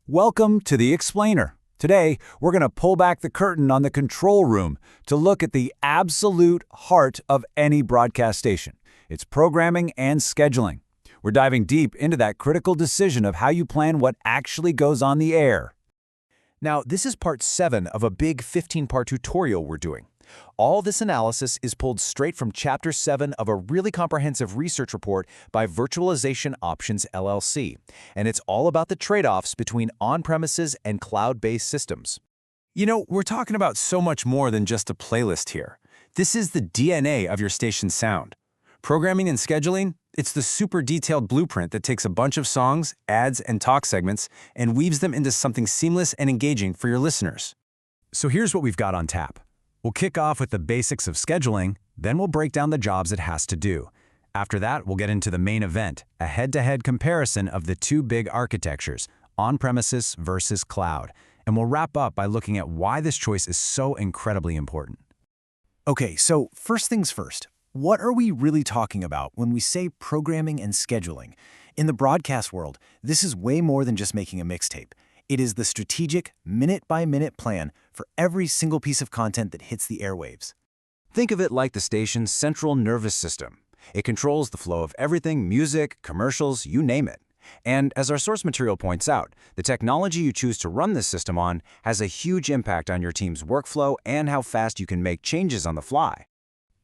Welcome to The Explainer. Today, we're going to pull back the curtain on the control room to look at the absolute heart of any broadcast station. It's programming and scheduling. We're diving deep into that critical decision of how you plan what actually goes on the air. Now, this is part 7 of a big 15-part tutorial we're doing. All this analysis is pulled straight from Chapter 7 of a really comprehensive research report by Virtualization Options LLC, and it's all about the trade-offs between on-premises and cloud-based systems. You know, we're talking about so much more than just a playlist here. This is the DNA of your station's sound. Programming and scheduling, it's the super detailed blueprint that takes a bunch of songs, ads, and talk segments and weaves them into something seamless and engaging for your listeners. So here's what we've got on tap. We'll kick off with the basics of scheduling, then we'll break down the jobs it has to do. After that, we'll get into the main event, a head-to-head comparison of the two big architectures, on-premises versus cloud. And we'll wrap up by looking at why this choice is so incredibly important. Okay, so first things first. What are we really talking about when we say programming and scheduling? In the broadcast world, this is way more than just making a mixtape. It is the strategic, minute-by-minute plan for every single piece of content that hits the airwaves. Think of it like the station's central nervous system. It controls the flow of everything, music, commercials, you name it. And as our source material points out, the technology you choose to run this system on has a huge impact on your team's workflow and how fast you can make changes on the fly.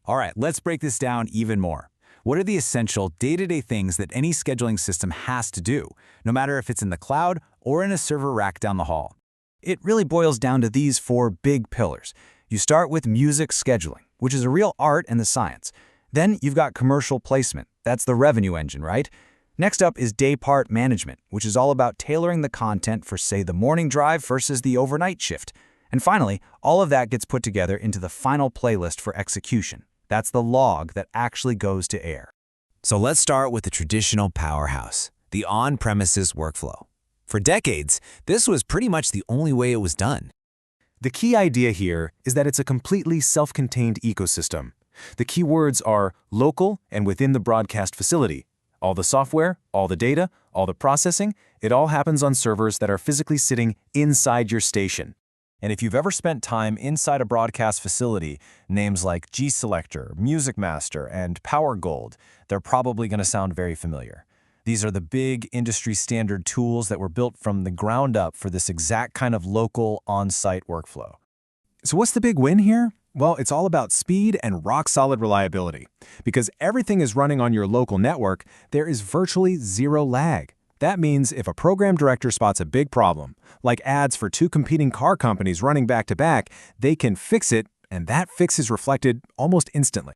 All right, let's break this down even more. What are the essential day-to-day things that any scheduling system has to do, no matter if it's in the cloud or in a server rack down the hall? It really boils down to these 4 big pillars. You start with music scheduling, which is a real art and the science. Then you've got commercial placement. That's the revenue engine, right? Next up is day part management, which is all about tailoring the content for, say, the morning drive versus the overnight shift. And finally, all of that gets put together into the final playlist for execution. That's the log that actually goes to air. So let's start with the traditional powerhouse, the on-premises workflow. For decades, this was pretty much the only way it was done. The key idea here is that it's a completely self-contained ecosystem. The key words are local and within the broadcast facility. All the software, all the data, all the processing, it all happens on servers that are physically sitting inside your station. And if you've ever spent time inside a broadcast facility, names like G-Selector, Music Master, and Power Gold, they're probably going to sound very familiar. These are the big industry standard tools that were built from the ground up for this exact kind of local on-site workflow. So what's the big win here? Well, it's all about speed and rock-solid reliability. Because everything is running on your local network, there is virtually zero lag. That means if a program director spots a big problem, like ads for 2 competing car companies running back-to-back, they can fix it, and that fix is reflected almost instantly.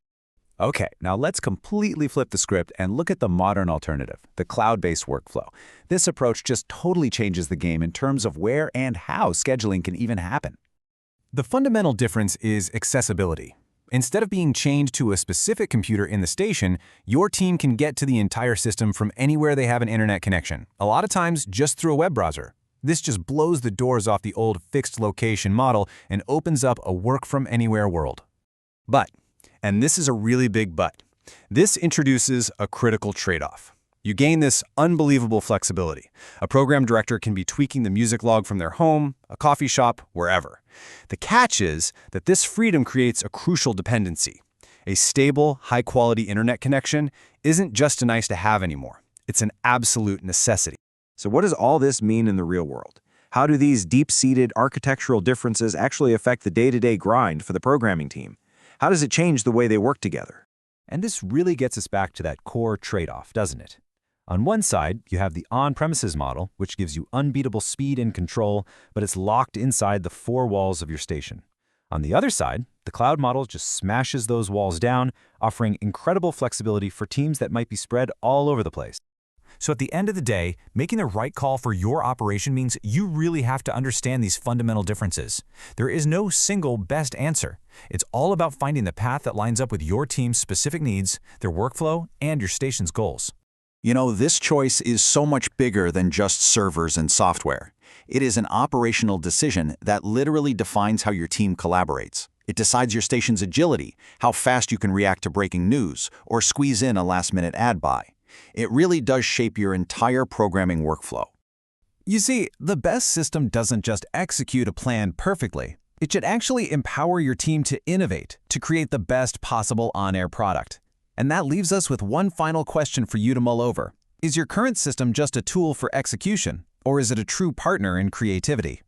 Okay, now let's completely flip the script and look at the modern alternative, the cloud-based workflow. This approach just totally changes the game in terms of where and how scheduling can even happen. The fundamental difference is accessibility. Instead of being chained to a specific computer in the station, your team can get to the entire system from anywhere they have an internet connection, a lot of times just through a web browser. This just blows the doors off the old fixed location model and opens up a work-from-anywhere world. But, and this is a really big but, this introduces a critical trade-off. You gain this unbelievable flexibility. A program director can be tweaking the music log from their home, a coffee shop, wherever. The catch is that this freedom creates a crucial dependency. A stable, high-quality internet connection isn't just a nice-to-have anymore. It's an absolute necessity. So what does all this mean in the real world? How do these deep-seated architectural differences actually affect the day-to-day grind for the programming team? How does it change the way they work together? And this really gets us back to that core trade-off, doesn't it? On one side, you have the on-premises model, which gives you unbeatable speed and control, but it's locked inside the 4 walls of your station. On the other side, the cloud model just smashes those walls down, offering incredible flexibility for teams that might be spread all over the place. So at the end of the day, making the right call for your operation means you really have to understand these fundamental differences. There is no single best answer. It's all about finding the path that lines up with your team's specific needs, their workflow, and your station's goals. You know, this choice is so much bigger than just servers and software. It is an operational decision that literally defines how your team collaborates. It decides your station's agility, how fast you can react to breaking news, or squeeze in a last-minute ad buy. It really does shape your entire programming workflow. You see, the best system doesn't just execute a plan perfectly. It should actually empower your team to innovate, to create the best possible on-air product. And that leaves us with one final question for you to mull over. Is your current system just a tool for execution, or is it a true partner in creativity?